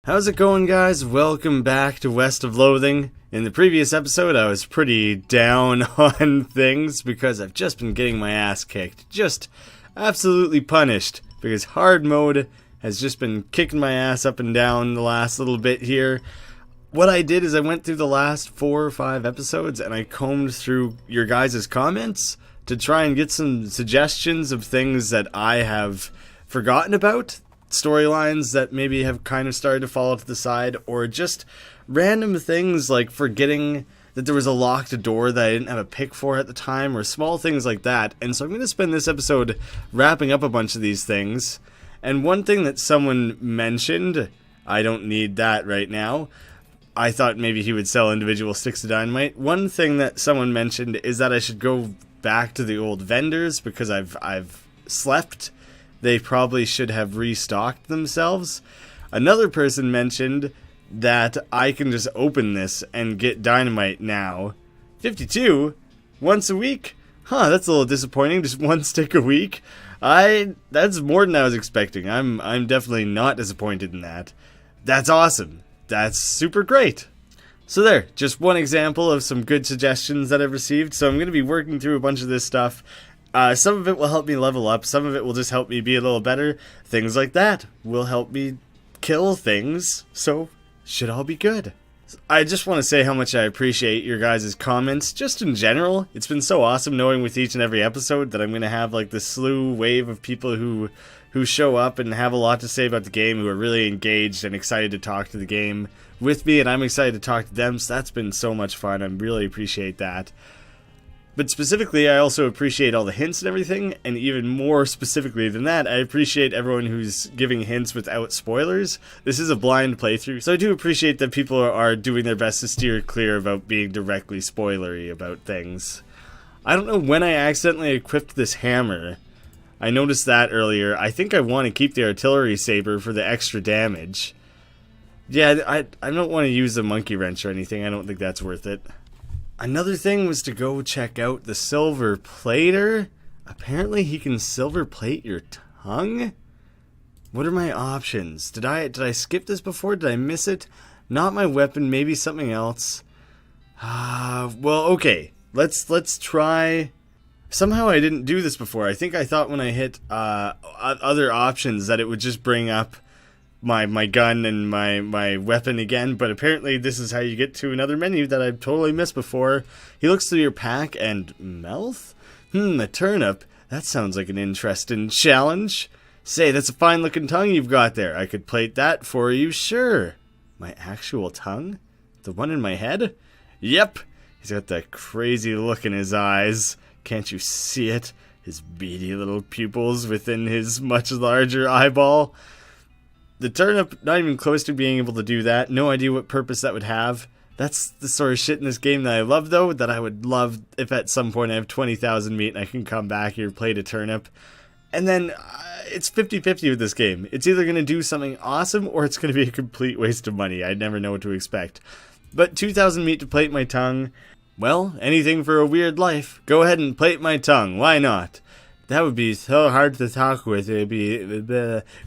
How's it going, guys? Welcome back to West of Loathing. In the previous episode, I was pretty down on things because I've just been getting my ass kicked. Just absolutely punished because hard mode has just been kicking my ass up and down the last little bit here. What I did is I went through the last 4 or 5 episodes and I combed through your guys' comments to try and get some suggestions of things that I have forgotten about. Storylines that maybe have kind of started to fall to the side, or just random things like forgetting that there was a locked door that I didn't have a pick for at the time, or small things like that. And so I'm going to spend this episode wrapping up a bunch of these things. And one thing that someone mentioned, I don't need that right now. I thought maybe he would sell individual sticks of dynamite. One thing that someone mentioned is that I should go back to the old vendors because I've slept. They probably should have restocked themselves. Another person mentioned that I can just open this and get dynamite now. 52? Once a week? Huh, that's a little disappointing. Just one stick a week? That's more than I was expecting. I'm definitely not disappointed in that. That's awesome. That's super great. So there, just one example of some good suggestions that I've received. So I'm going to be working through a bunch of this stuff. Some of it will help me level up, some of it will just help me be a little better. Things like that will help me kill things, so should all be good. I just want to say how much I appreciate your guys' comments, just in general. It's been so awesome knowing with each and every episode that I'm going to have like this slew wave of people who show up and have a lot to say about the game, who are really engaged and excited to talk to the game with me, and I'm excited to talk to them, so that's been so much fun. I really appreciate that. But specifically, I also appreciate all the hints and everything, and even more specifically than that, I appreciate everyone who's giving hints without spoilers. This is a blind playthrough, so I do appreciate that people are doing their best to steer clear about being directly spoilery about things. I don't know when I accidentally equipped this hammer. I noticed that earlier. I think I want to keep the artillery saber for the extra damage. Yeah, I don't want to use the monkey wrench or anything. I don't think that's worth it. Another thing was to go check out the silver plater. Apparently he can silver plate your tongue? What are my options? Did I skip this before? Did I miss it? Not my weapon, maybe something else. Well, okay. Let's try. Somehow I didn't do this before. I think I thought when I hit other options that it would just bring up my gun and my weapon again, but apparently this is how you get to another menu that I've totally missed before. He looks through your pack and mouth? A turnip. That sounds like an interesting challenge. Say, that's a fine looking tongue you've got there. I could plate that for you, sure. My actual tongue? The one in my head? Yep. He's got that crazy look in his eyes. Can't you see it? His beady little pupils within his much larger eyeball. The turnip, not even close to being able to do that. No idea what purpose that would have. That's the sort of shit in this game that I love, though, that I would love if at some point I have 20,000 meat and I can come back here, plate a turnip. And then it's 50-50 with this game. It's either going to do something awesome or it's going to be a complete waste of money. I never know what to expect. But 2,000 meat to plate my tongue. Well, anything for a weird life. Go ahead and plate my tongue. Why not? That would be so hard to talk with. It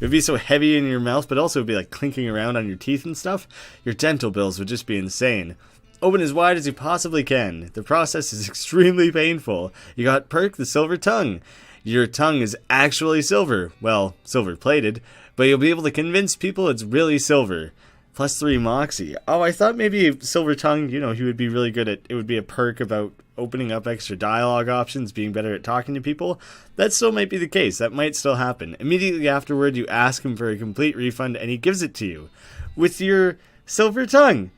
would be so heavy in your mouth, but also it would be like clinking around on your teeth and stuff. Your dental bills would just be insane. Open as wide as you possibly can. The process is extremely painful. You got Perk, the silver tongue. Your tongue is actually silver. Well, silver plated, but you'll be able to convince people it's really silver. +3 Moxie. Oh, I thought maybe silver tongue, he would be really good at, it would be a perk about opening up extra dialogue options, being better at talking to people. That still might be the case. That might still happen. Immediately afterward, you ask him for a complete refund, and he gives it to you with your silver tongue.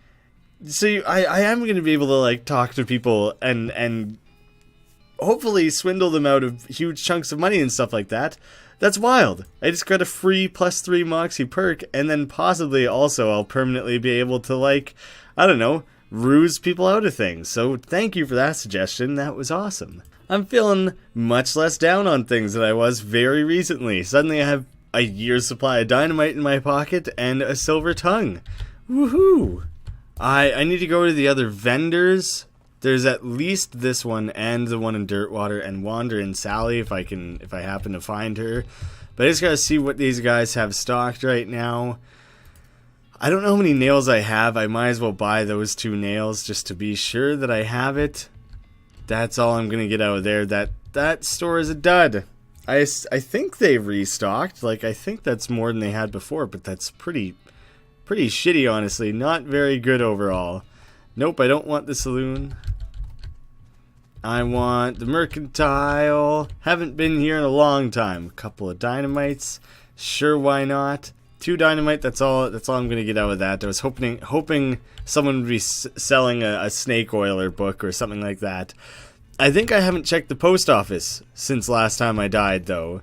So I am going to be able to like talk to people and hopefully swindle them out of huge chunks of money and stuff like that. That's wild. I just got a free +3 Moxie perk, and then possibly also I'll permanently be able to, like, I don't know, ruse people out of things. So thank you for that suggestion. That was awesome. I'm feeling much less down on things than I was very recently. Suddenly I have a year's supply of dynamite in my pocket and a silver tongue. Woohoo! I need to go to the other vendors. There's at least this one and the one in Dirtwater and Wander and Sally if I happen to find her. But I just gotta see what these guys have stocked right now. I don't know how many nails I have. I might as well buy those 2 nails just to be sure that I have it. That's all I'm gonna get out of there. That store is a dud. I think they restocked. Like, I think that's more than they had before, but that's pretty shitty, honestly. Not very good overall. Nope, I don't want the saloon. I want the mercantile. Haven't been here in a long time. A couple of dynamites. Sure, why not? 2 dynamite, that's all I'm gonna get out of that. I was hoping someone would be selling a snake oiler book or something like that. I think I haven't checked the post office since last time I died, though.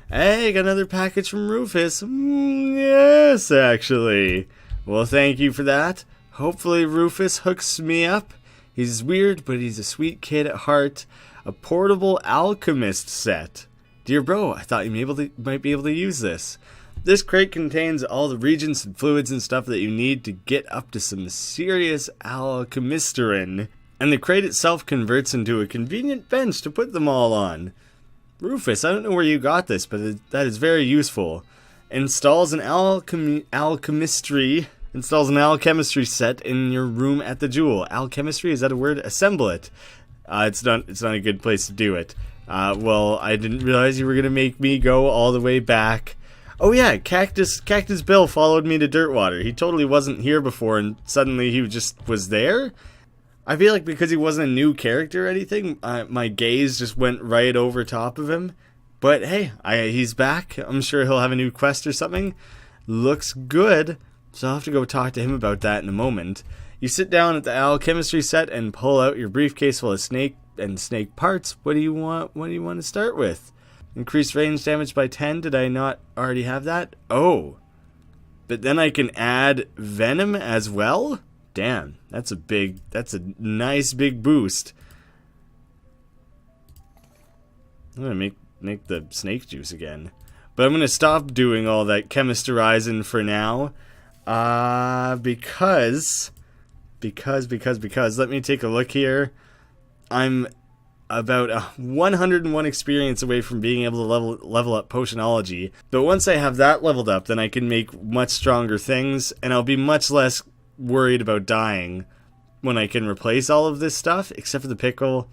Hey, got another package from Rufus. Yes, actually. Well, thank you for that. Hopefully Rufus hooks me up. He's weird, but he's a sweet kid at heart. A portable alchemist set. Dear bro, I thought you might be able to use this. This crate contains all the reagents and fluids and stuff that you need to get up to some serious alchemisterin. And the crate itself converts into a convenient bench to put them all on. Rufus, I don't know where you got this, but that is very useful. Installs an alchemistry set in your room at the Jewel. Alchemistry, is that a word? Assemble it. It's not a good place to do it. Well, I didn't realize you were gonna make me go all the way back. Oh yeah, Cactus Bill followed me to Dirtwater. He totally wasn't here before, and suddenly he just was there? I feel like because he wasn't a new character or anything, my gaze just went right over top of him. But hey, he's back. I'm sure he'll have a new quest or something. Looks good. So I'll have to go talk to him about that in a moment. You sit down at the alchemistry set and pull out your briefcase full of snake parts. What do you want to start with? Increased range damage by 10. Did I not already have that? Oh. But then I can add venom as well? Damn, that's a nice big boost. I'm gonna make the snake juice again. But I'm gonna stop doing all that chemisterizing for now. Because let me take a look here. I'm about 101 experience away from being able to level up potionology. But once I have that leveled up, then I can make much stronger things, and I'll be much less worried about dying when I can replace all of this stuff, except for the pickle.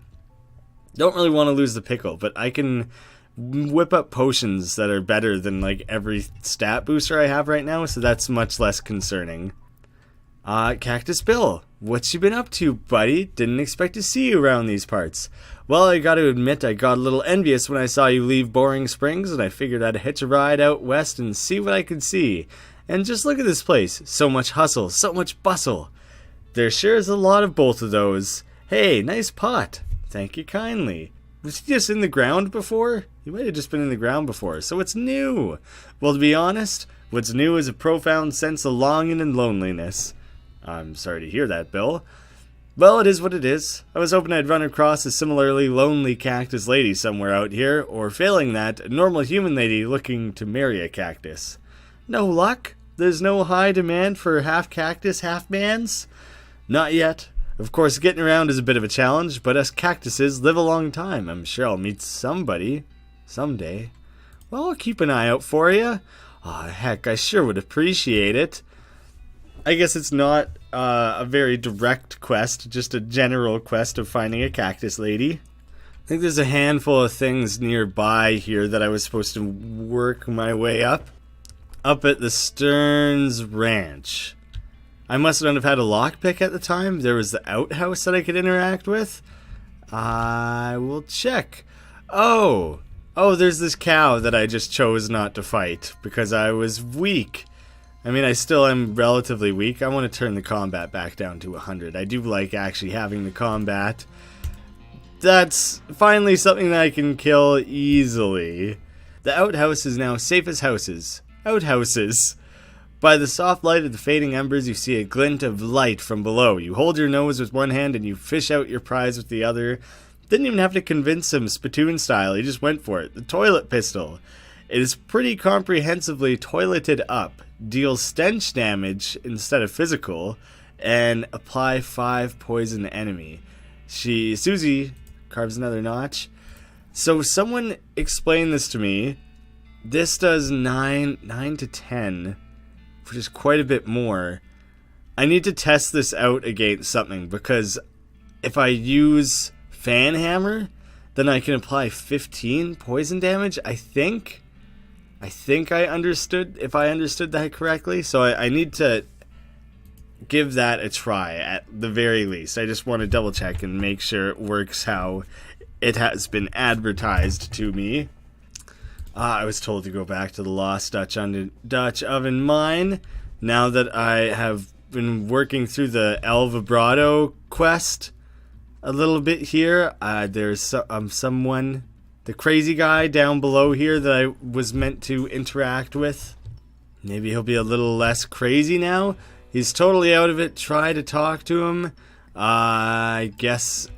Don't really want to lose the pickle, but I can whip up potions that are better than like every stat booster I have right now, so that's much less concerning. Cactus Bill, what you been up to, buddy? Didn't expect to see you around these parts. Well, I gotta admit I got a little envious when I saw you leave Boring Springs, and I figured I'd hitch a ride out west and see what I could see. And just look at this place. So much hustle, so much bustle. There sure is a lot of both of those. Hey, nice pot. Thank you kindly. Was he just in the ground before? He might have just been in the ground before, so it's new. Well, to be honest, what's new is a profound sense of longing and loneliness. I'm sorry to hear that, Bill. Well, it is what it is. I was hoping I'd run across a similarly lonely cactus lady somewhere out here, or failing that, a normal human lady looking to marry a cactus. No luck? There's no high demand for half cactus, half mans? Not yet. Of course, getting around is a bit of a challenge, but us cactuses live a long time. I'm sure I'll meet somebody someday. Well, I'll keep an eye out for you. Aw, heck, I sure would appreciate it. I guess it's not a very direct quest, just a general quest of finding a cactus lady. I think there's a handful of things nearby here that I was supposed to work my way up. Up at the Stearns Ranch. I must not have had a lockpick at the time. There was the outhouse that I could interact with. I will check. Oh, there's this cow that I just chose not to fight because I was weak. I mean, I still am relatively weak. I want to turn the combat back down to 100. I do like actually having the combat. That's finally something that I can kill easily. The outhouse is now safe as houses. Outhouses. By the soft light of the fading embers, you see a glint of light from below. You hold your nose with one hand and you fish out your prize with the other. Didn't even have to convince him spittoon style, he just went for it. The toilet pistol. It is pretty comprehensively toileted up. Deals stench damage instead of physical. And apply 5 poison enemy. Susie carves another notch. So someone explain this to me. This does 9 to 10. which is quite a bit more. I need to test this out against something, because if I use Fan Hammer, then I can apply 15 poison damage, I think. I think I understood, if I understood that correctly. So I need to give that a try at the very least. I just want to double check and make sure it works how it has been advertised to me. I was told to go back to the Lost Dutch Oven Mine. Now that I have been working through the Alvarado quest a little bit here, there's someone, the crazy guy down below here that I was meant to interact with. Maybe he'll be a little less crazy now. He's totally out of it. Try to talk to him. I guess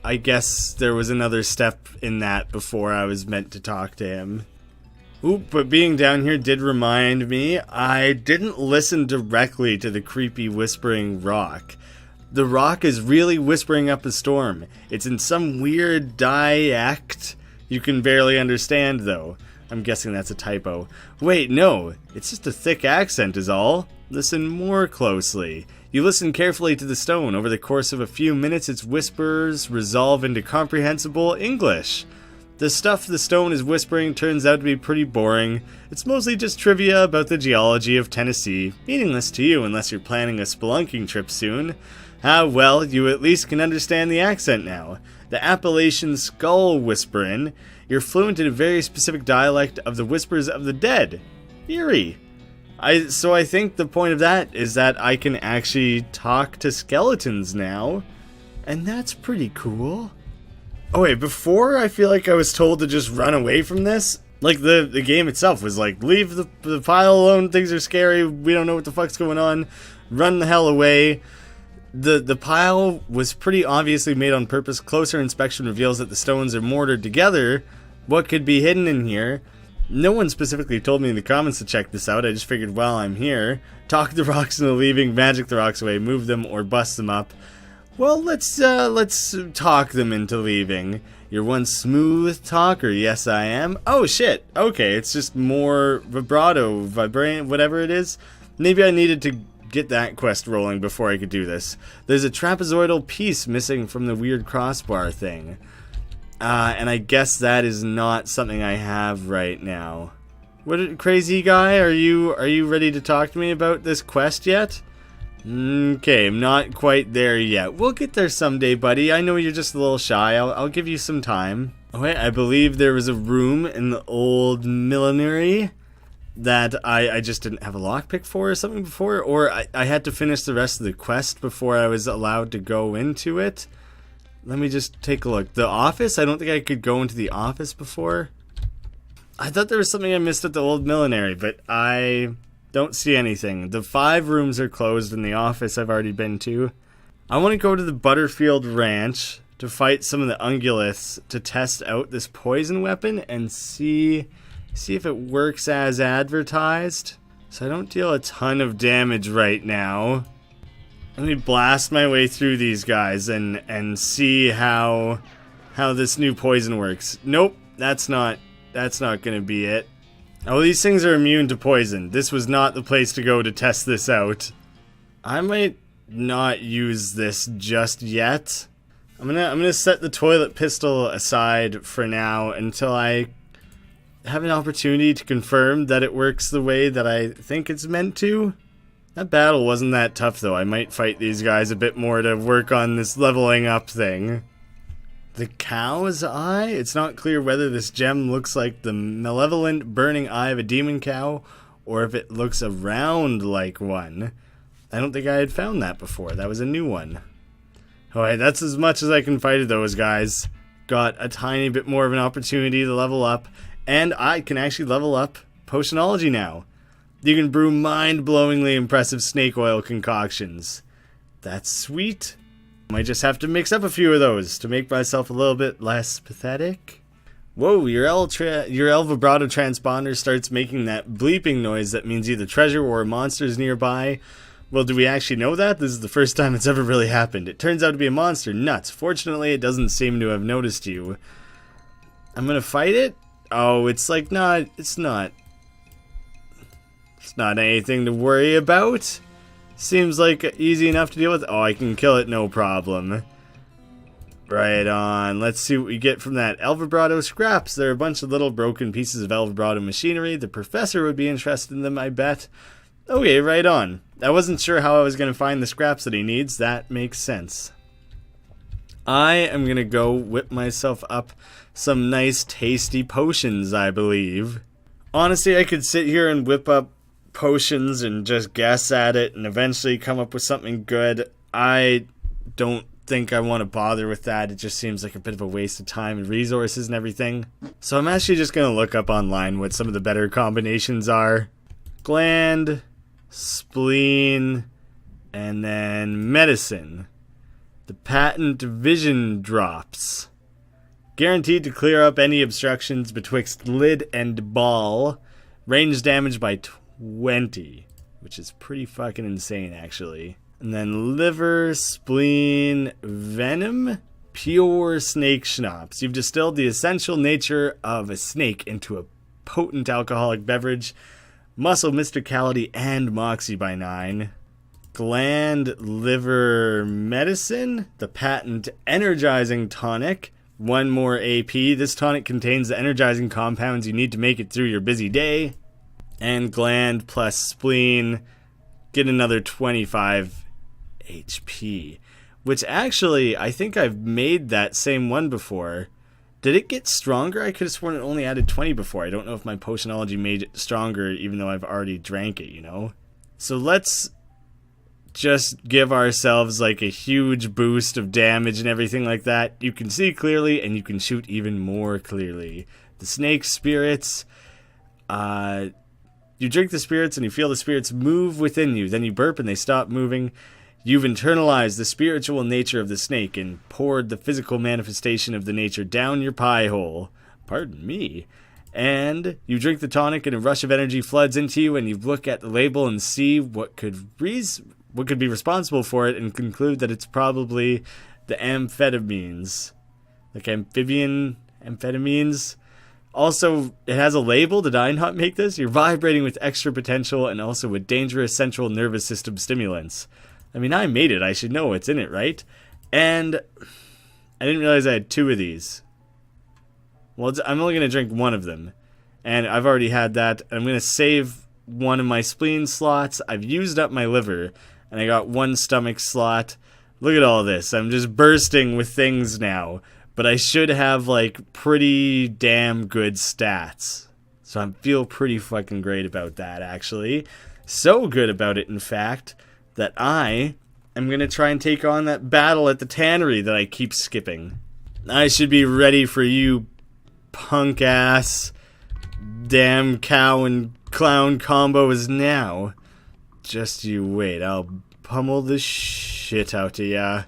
there was another step in that before I was meant to talk to him. Oop, but being down here did remind me, I didn't listen directly to the creepy whispering rock. The rock is really whispering up a storm. It's in some weird dialect you can barely understand, though. I'm guessing that's a typo. Wait, no, it's just a thick accent is all. Listen more closely. You listen carefully to the stone. Over the course of a few minutes, its whispers resolve into comprehensible English. The stuff the stone is whispering turns out to be pretty boring. It's mostly just trivia about the geology of Tennessee, meaningless to you unless you're planning a spelunking trip soon. Well, you at least can understand the accent now. The Appalachian skull whisperin'. You're fluent in a very specific dialect of the whispers of the dead. Eerie. So I think the point of that is that I can actually talk to skeletons now. And that's pretty cool. Oh wait, before I feel like I was told to just run away from this. Like the game itself was like, leave the pile alone, things are scary, we don't know what the fuck's going on, run the hell away. The pile was pretty obviously made on purpose. Closer inspection reveals that the stones are mortared together. What could be hidden in here? No one specifically told me in the comments to check this out. I just figured while I'm here, talk the rocks into leaving, magic the rocks away, move them, or bust them up. Well, let's talk them into leaving. You're one smooth talker, yes I am. Oh shit, okay, it's just more vibrato, whatever it is. Maybe I needed to get that quest rolling before I could do this. There's a trapezoidal piece missing from the weird crossbar thing. And I guess that is not something I have right now. What, crazy guy, are you ready to talk to me about this quest yet? Okay, I'm not quite there yet. We'll get there someday, buddy. I know you're just a little shy. I'll give you some time. Oh wait, I believe there was a room in the old Millinery that I just didn't have a lockpick for or something before, or I had to finish the rest of the quest before I was allowed to go into it. Let me just take a look. The office? I don't think I could go into the office before. I thought there was something I missed at the old Millinery, but I don't see anything. The 5 rooms are closed in the office I've already been to. I want to go to the Butterfield Ranch to fight some of the ungulates to test out this poison weapon and see if it works as advertised. So I don't deal a ton of damage right now. Let me blast my way through these guys and see how this new poison works. Nope, that's not gonna be it. Oh, these things are immune to poison. This was not the place to go to test this out. I might not use this just yet. I'm gonna set the toilet pistol aside for now until I have an opportunity to confirm that it works the way that I think it's meant to. That battle wasn't that tough though. I might fight these guys a bit more to work on this leveling up thing. The cow's eye? It's not clear whether this gem looks like the malevolent burning eye of a demon cow or if it looks around like one. I don't think I had found that before. That was a new one. Alright, that's as much as I can fight of those guys. Got a tiny bit more of an opportunity to level up, and I can actually level up potionology now. You can brew mind-blowingly impressive snake oil concoctions. That's sweet. Might just have to mix up a few of those to make myself a little bit less pathetic. Whoa, your El Vibrato transponder starts making that bleeping noise that means either treasure or a monster's nearby. Well, do we actually know that? This is the first time it's ever really happened. It turns out to be a monster. Nuts. Fortunately, it doesn't seem to have noticed you. I'm gonna fight it? Oh, it's like not... It's not... It's not anything to worry about. Seems like easy enough to deal with. Oh, I can kill it, no problem. Right on. Let's see what we get from that. Alvarados Scraps. They're a bunch of little broken pieces of Alvarado machinery. The professor would be interested in them, I bet. Okay, right on. I wasn't sure how I was going to find the scraps that he needs. That makes sense. I am going to go whip myself up some nice tasty potions, I believe. Honestly, I could sit here and whip up potions and just guess at it and eventually come up with something good. I don't think I want to bother with that. It just seems like a bit of a waste of time and resources and everything. So I'm actually just going to look up online what some of the better combinations are. Gland, spleen, and then medicine. The patent vision drops. Guaranteed to clear up any obstructions betwixt lid and ball. Range damage by 20, which is pretty fucking insane, actually. And then liver, spleen, venom, pure snake schnapps. You've distilled the essential nature of a snake into a potent alcoholic beverage. Muscle mysticality and moxie by 9. Gland, liver, medicine. The patent energizing tonic. 1 more AP. This tonic contains the energizing compounds you need to make it through your busy day. And gland plus spleen. Get another 25 HP, which actually I think I've made that same one before. Did it get stronger? I could have sworn it only added 20 before. I don't know if my potionology made it stronger even though I've already drank it, you know? So let's just give ourselves like a huge boost of damage and everything like that. You can see clearly and you can shoot even more clearly. The snake spirits, you drink the spirits and you feel the spirits move within you. Then you burp and they stop moving. You've internalized the spiritual nature of the snake and poured the physical manifestation of the nature down your pie hole. Pardon me. And you drink the tonic and a rush of energy floods into you and you look at the label and see what could be responsible for it and conclude that it's probably the amphetamines. Like amphibian amphetamines. Also, it has a label. Did I not make this? You're vibrating with extra potential and also with dangerous central nervous system stimulants. I mean, I made it. I should know what's in it, right? And I didn't realize I had 2 of these. Well, I'm only going to drink 1 of them. And I've already had that. I'm going to save 1 of my spleen slots. I've used up my liver. And I got 1 stomach slot. Look at all this. I'm just bursting with things now. But I should have, like, pretty damn good stats. So I feel pretty fucking great about that, actually. So good about it, in fact, that I am going to try and take on that battle at the tannery that I keep skipping. I should be ready for you punk-ass damn cow and clown combos now. Just you wait, I'll pummel the shit out of ya.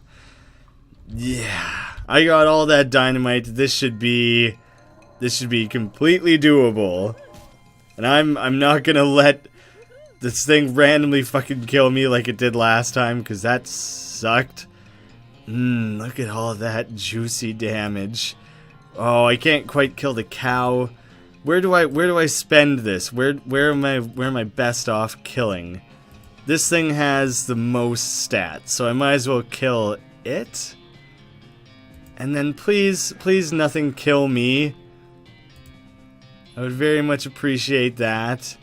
Yeah, I got all that dynamite. This should be completely doable. And I'm not gonna let this thing randomly fucking kill me like it did last time, because that sucked. Look at all that juicy damage. Oh, I can't quite kill the cow. Where do I spend this? Where am I best off killing? This thing has the most stats, so I might as well kill it. And then please nothing kill me. I would very much appreciate that.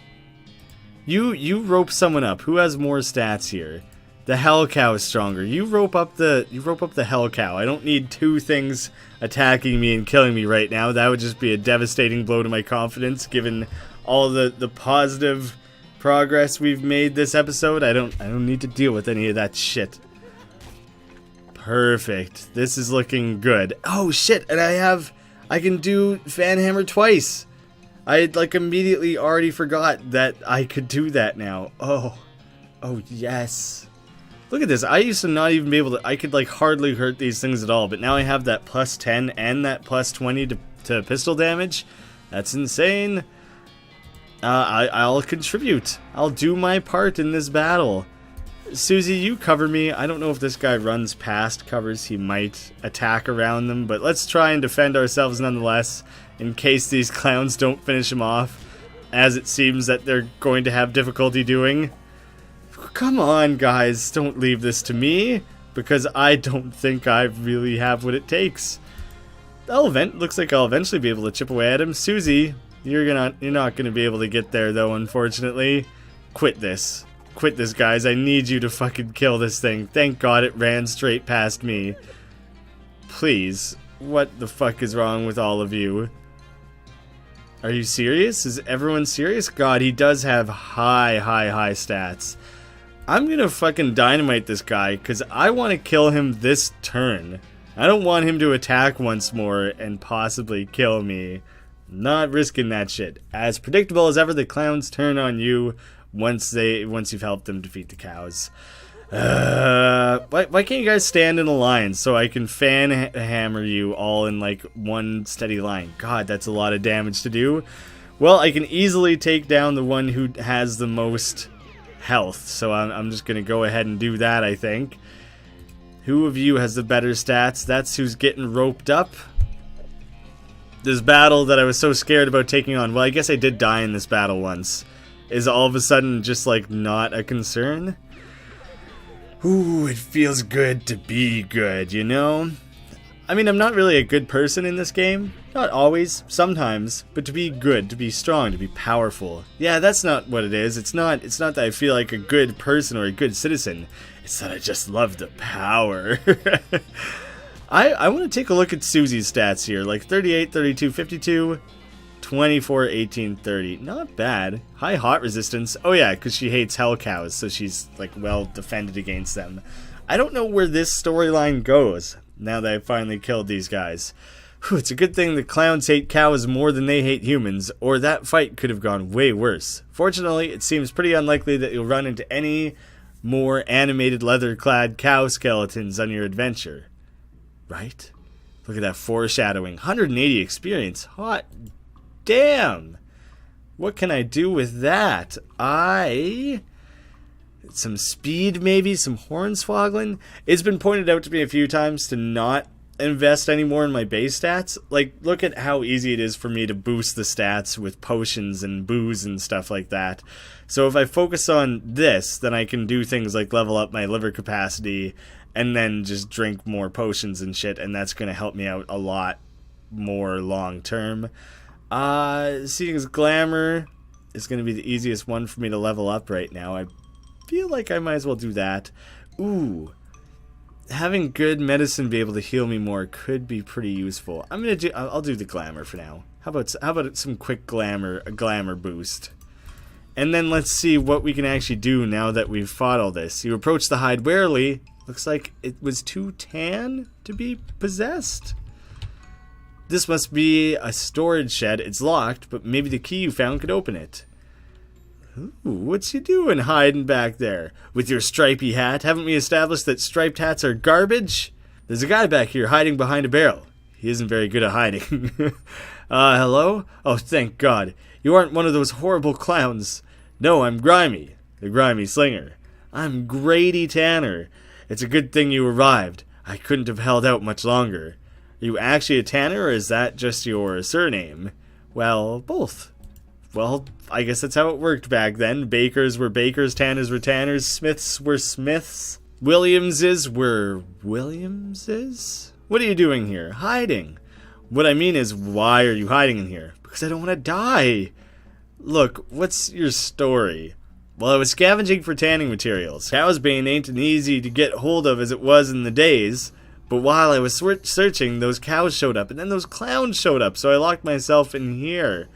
You rope someone up. Who has more stats here? The hell cow is stronger. You rope up the hell cow. I don't need 2 things attacking me and killing me right now. That would just be a devastating blow to my confidence, given all the positive progress we've made this episode. I don't need to deal with any of that shit. Perfect. This is looking good. Oh shit, and I can do fan hammer twice. I like immediately already forgot that I could do that now. Oh yes. Look at this. I used to not even be able to, I could like hardly hurt these things at all, but now I have that plus 10 and that plus 20 to pistol damage. That's insane. I'll contribute. I'll do my part in this battle. Susie, you cover me. I don't know if this guy runs past covers. He might attack around them, but let's try and defend ourselves nonetheless in case these clowns don't finish him off. as it seems that they're going to have difficulty doing. Come on, guys, don't leave this to me, because I don't think I really have what it takes. Looks like I'll eventually be able to chip away at him. Susie, you're not gonna be able to get there though, unfortunately. Quit this, guys. I need you to fucking kill this thing. Thank God it ran straight past me. Please, what the fuck is wrong with all of you? Are you serious? Is everyone serious? God, he does have high stats. I'm gonna fucking dynamite this guy, because I want to kill him this turn. I don't want him to attack once more and possibly kill me. Not risking that shit. As predictable as ever, the clowns turn on you once you've helped them defeat the cows. Why can't you guys stand in a line so I can fan hammer you all in like one steady line? God, that's a lot of damage to do. Well, I can easily take down the one who has the most health, so I'm just gonna go ahead and do that, I think. Who of you has the better stats? That's who's getting roped up. This battle that I was so scared about taking on, well, I guess I did die in this battle once, is all of a sudden just like not a concern. Ooh, it feels good to be good, you know? I mean, I'm not really a good person in this game. Not always, sometimes, but to be good, to be strong, to be powerful. Yeah, that's not what it is. It's not that I feel like a good person or a good citizen. It's that I just love the power. I want to take a look at Susie's stats here. Like 38, 32, 52, 24, 18, 30. Not bad. High hot resistance. Oh yeah, because she hates hell cows, so she's like well defended against them. I don't know where this storyline goes now that I finally killed these guys. Whew, it's a good thing the clowns hate cows more than they hate humans, or that fight could have gone way worse. Fortunately, it seems pretty unlikely that you'll run into any more animated leather-clad cow skeletons on your adventure. Right? Look at that foreshadowing. 180 experience. Hot damn! What can I do with that? Some speed maybe? Some hornswoggling? It's been pointed out to me a few times to not invest any more in my base stats. Like, look at how easy it is for me to boost the stats with potions and booze and stuff like that. So if I focus on this, then I can do things like level up my liver capacity and then just drink more potions and shit, and that's going to help me out a lot more long term. Seeing as glamour is going to be the easiest one for me to level up right now, I feel like I might as well do that. Ooh, having good medicine be able to heal me more could be pretty useful. I'll do the glamour for now. How about some quick a glamour boost? And then let's see what we can actually do now that we've fought all this. You approach the hide warily. Looks like it was too tan to be possessed. This must be a storage shed. It's locked, but maybe the key you found could open it. Ooh, what's you doing hiding back there? With your stripy hat? Haven't we established that striped hats are garbage? There's a guy back here hiding behind a barrel. He isn't very good at hiding. Hello? Oh, thank God. You aren't one of those horrible clowns. No, I'm Grimy, the grimy slinger. I'm Grady Tanner. It's a good thing you arrived. I couldn't have held out much longer. Are you actually a tanner, or is that just your surname? Well, both. Well, I guess that's how it worked back then. Bakers were bakers, tanners were tanners, smiths were smiths, Williamses were Williamses? What are you doing here? Hiding. What I mean is, why are you hiding in here? Because I don't want to die. Look, what's your story? Well, I was scavenging for tanning materials. Cowsbane ain't an easy to get hold of as it was in the days. But while I was searching, those cows showed up, and then those clowns showed up, so I locked myself in here.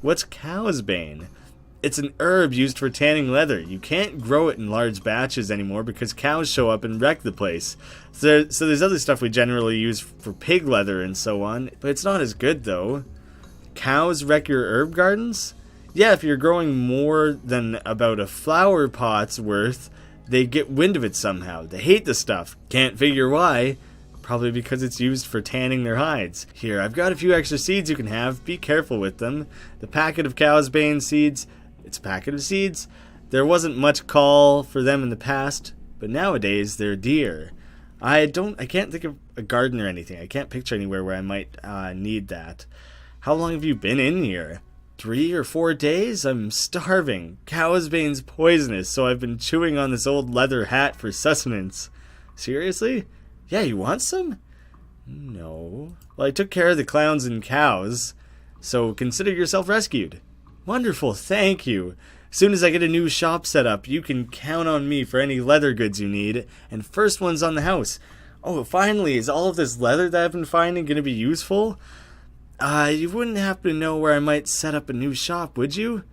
What's cowsbane? It's an herb used for tanning leather. You can't grow it in large batches anymore because cows show up and wreck the place. So there's other stuff we generally use for pig leather and so on, but it's not as good though. Cows wreck your herb gardens? Yeah, if you're growing more than about a flower pot's worth, they get wind of it somehow. They hate the stuff. Can't figure why. Probably because it's used for tanning their hides. Here, I've got a few extra seeds you can have. Be careful with them. The packet of cowsbane seeds. It's a packet of seeds. There wasn't much call for them in the past, but nowadays they're dear. I can't think of a garden or anything. I can't picture anywhere where I might need that. How long have you been in here? 3 or 4 days? I'm starving. Cow's bane's poisonous, so I've been chewing on this old leather hat for sustenance. Seriously? Yeah, you want some? No. Well, I took care of the clowns and cows, so consider yourself rescued. Wonderful, thank you. As soon as I get a new shop set up, you can count on me for any leather goods you need, and first one's on the house. Oh, finally, is all of this leather that I've been finding going to be useful? You wouldn't happen to know where I might set up a new shop, would you?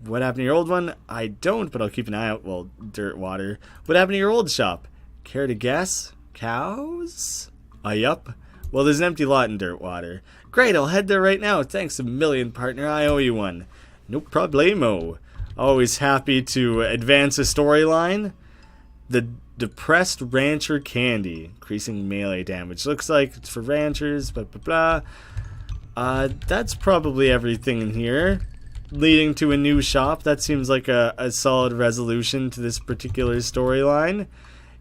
What happened to your old one? I don't, but I'll keep an eye out. Well, dirt water. What happened to your old shop? Care to guess? Cows? Yup. Well, there's an empty lot in dirt water. Great, I'll head there right now. Thanks a million, partner. I owe you one. No problemo. Always happy to advance a storyline. The depressed rancher candy. Increasing melee damage. Looks like it's for ranchers, blah, blah, blah. That's probably everything in here. Leading to a new shop. That seems like a solid resolution to this particular storyline.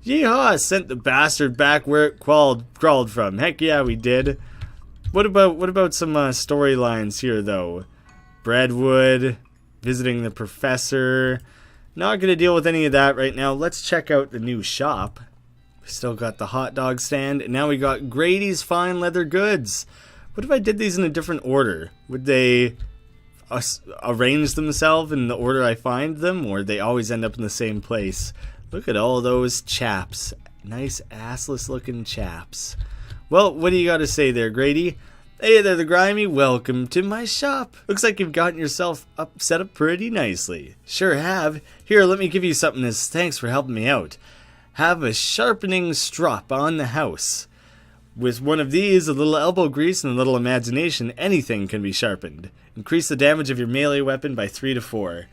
Yeehaw! Sent the bastard back where it crawled from. Heck yeah, we did. What about some storylines here, though? Breadwood, visiting the professor. Not gonna deal with any of that right now. Let's check out the new shop. We still got the hot dog stand, and now we got Grady's Fine Leather Goods. What if I did these in a different order? Would they arrange themselves in the order I find them, or they always end up in the same place? Look at all those chaps. Nice assless looking chaps. Well, what do you got to say there, Grady? Hey there, the Grimy. Welcome to my shop. Looks like you've gotten yourself set up pretty nicely. Sure have. Here, let me give you something as thanks for helping me out. Have a sharpening strop on the house. With one of these, a little elbow grease, and a little imagination, anything can be sharpened. Increase the damage of your melee weapon by 3 to 4.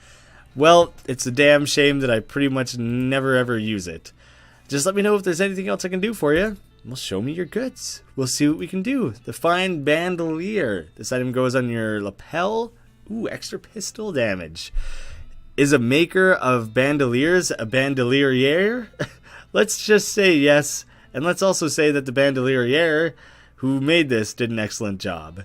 Well, it's a damn shame that I pretty much never ever use it. Just let me know if there's anything else I can do for you. Well, show me your goods. We'll see what we can do. The fine bandolier. This item goes on your lapel. Ooh, extra pistol damage. Is a maker of bandoliers a bandolier? Let's just say yes. And let's also say that the bandolier who made this did an excellent job.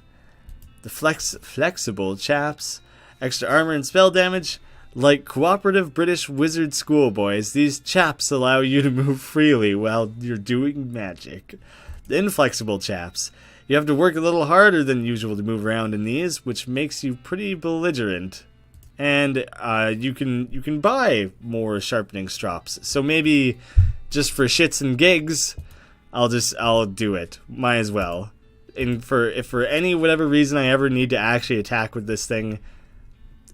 The flexible chaps. Extra armor and spell damage. Like cooperative British wizard schoolboys, these chaps allow you to move freely while you're doing magic. The inflexible chaps. You have to work a little harder than usual to move around in these, which makes you pretty belligerent. And you can buy more sharpening strops. So maybe just for shits and gigs, I'll do it. Might as well. And if for any whatever reason I ever need to actually attack with this thing,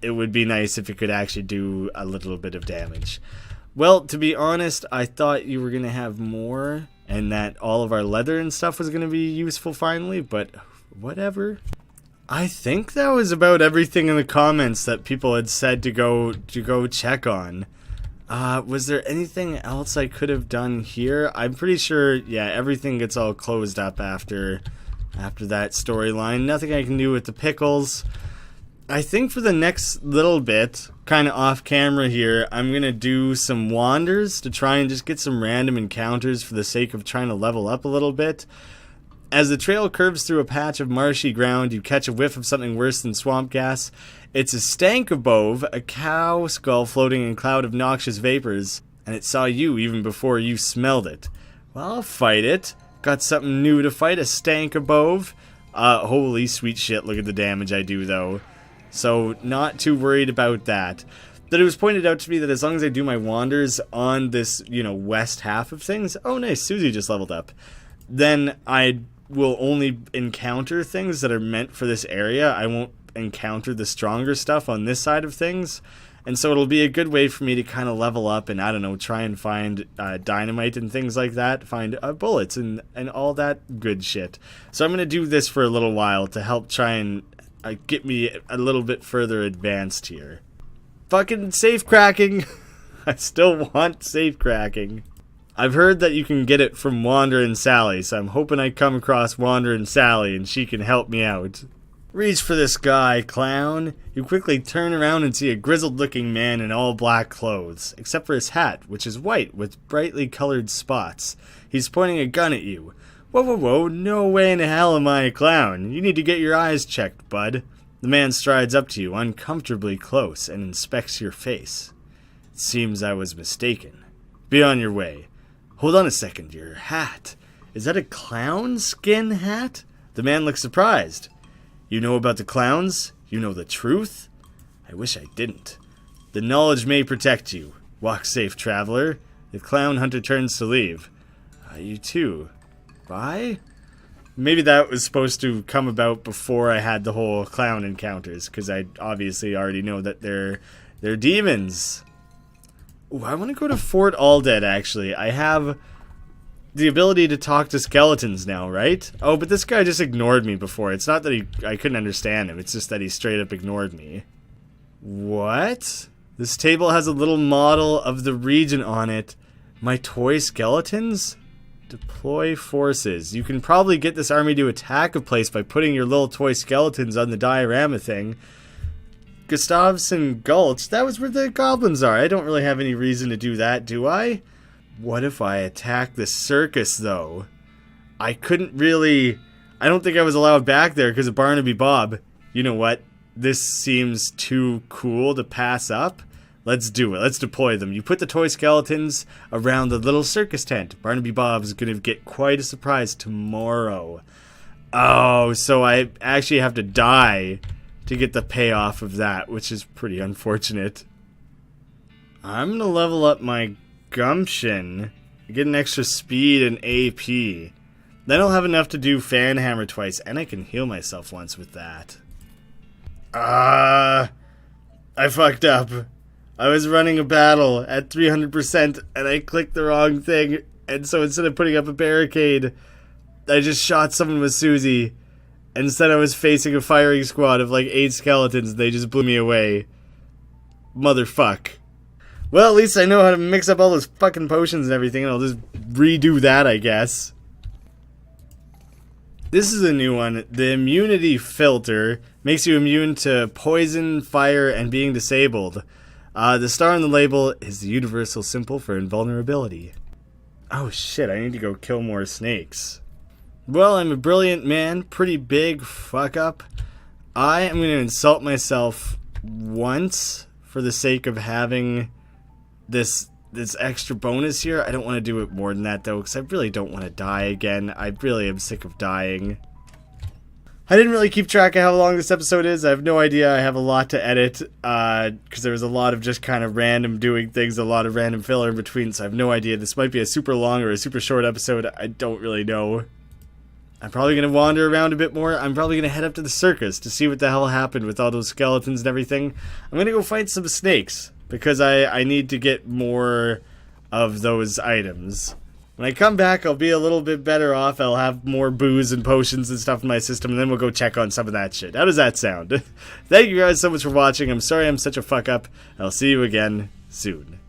it would be nice if it could actually do a little bit of damage. Well, to be honest, I thought you were going to have more and that all of our leather and stuff was going to be useful finally, but whatever. I think that was about everything in the comments that people had said to go check on. Was there anything else I could have done here? I'm pretty sure, yeah, everything gets all closed up after that storyline. Nothing I can do with the pickles. I think for the next little bit, kind of off camera here, I'm going to do some wanders to try and just get some random encounters for the sake of trying to level up a little bit. As the trail curves through a patch of marshy ground, you catch a whiff of something worse than swamp gas. It's a stank above, a cow skull floating in a cloud of noxious vapors, and it saw you even before you smelled it. Well, I'll fight it. Got something new to fight, a stank above. Holy sweet shit, look at the damage I do though. So, not too worried about that. But it was pointed out to me that as long as I do my wanders on this, west half of things... Oh, nice, Susie just leveled up. Then I will only encounter things that are meant for this area. I won't encounter the stronger stuff on this side of things. And so it'll be a good way for me to kind of level up and, I don't know, try and find dynamite and things like that. Find bullets and all that good shit. So I'm going to do this for a little while to help try and... get me a little bit further advanced here. Fucking safe cracking! I still want safe cracking. I've heard that you can get it from Wanderin' Sally, so I'm hoping I come across Wanderin' Sally and she can help me out. Reach for this guy, clown. You quickly turn around and see a grizzled-looking man in all black clothes, except for his hat, which is white with brightly colored spots. He's pointing a gun at you. Whoa, no way in hell am I a clown. You need to get your eyes checked, bud. The man strides up to you uncomfortably close and inspects your face. It seems I was mistaken. Be on your way. Hold on a second, your hat. Is that a clown skin hat? The man looks surprised. You know about the clowns? You know the truth? I wish I didn't. The knowledge may protect you. Walk safe, traveler. The clown hunter turns to leave. You too. Bye? Maybe that was supposed to come about before I had the whole clown encounters, because I obviously already know that they're demons. Ooh, I want to go to Fort Aldead, actually. I have the ability to talk to skeletons now, right? Oh, but this guy just ignored me before. It's not that I couldn't understand him. It's just that he straight up ignored me. What? This table has a little model of the region on it. My toy skeletons? Deploy forces. You can probably get this army to attack a place by putting your little toy skeletons on the diorama thing. Gustavson Gulch, that was where the goblins are. I don't really have any reason to do that, do I? What if I attack the circus, though? I couldn't really... I don't think I was allowed back there because of Barnaby Bob. You know what? This seems too cool to pass up. Let's do it. Let's deploy them. You put the toy skeletons around the little circus tent. Barnaby Bob's going to get quite a surprise tomorrow. Oh, so I actually have to die to get the payoff of that, which is pretty unfortunate. I'm going to level up my gumption. Get an extra speed and AP. Then I'll have enough to do fan hammer twice, and I can heal myself once with that. I fucked up. I was running a battle at 300% and I clicked the wrong thing, and so instead of putting up a barricade, I just shot someone with Susie. Instead I was facing a firing squad of like 8 skeletons and they just blew me away. Motherfuck. Well, at least I know how to mix up all those fucking potions and everything, and I'll just redo that, I guess. This is a new one. The immunity filter makes you immune to poison, fire, and being disabled. The star on the label is the universal symbol for invulnerability. Oh shit, I need to go kill more snakes. Well, I'm a brilliant man, pretty big fuck up. I am going to insult myself once for the sake of having this extra bonus here. I don't want to do it more than that though, because I really don't want to die again. I really am sick of dying. I didn't really keep track of how long this episode is. I have no idea. I have a lot to edit, because there was a lot of just kind of random doing things, a lot of random filler in between, so I have no idea. This might be a super long or a super short episode. I don't really know. I'm probably going to wander around a bit more. I'm probably going to head up to the circus to see what the hell happened with all those skeletons and everything. I'm going to go fight some snakes, because I need to get more of those items. When I come back, I'll be a little bit better off. I'll have more booze and potions and stuff in my system, and then we'll go check on some of that shit. How does that sound? Thank you guys so much for watching. I'm sorry I'm such a fuck up. I'll see you again soon.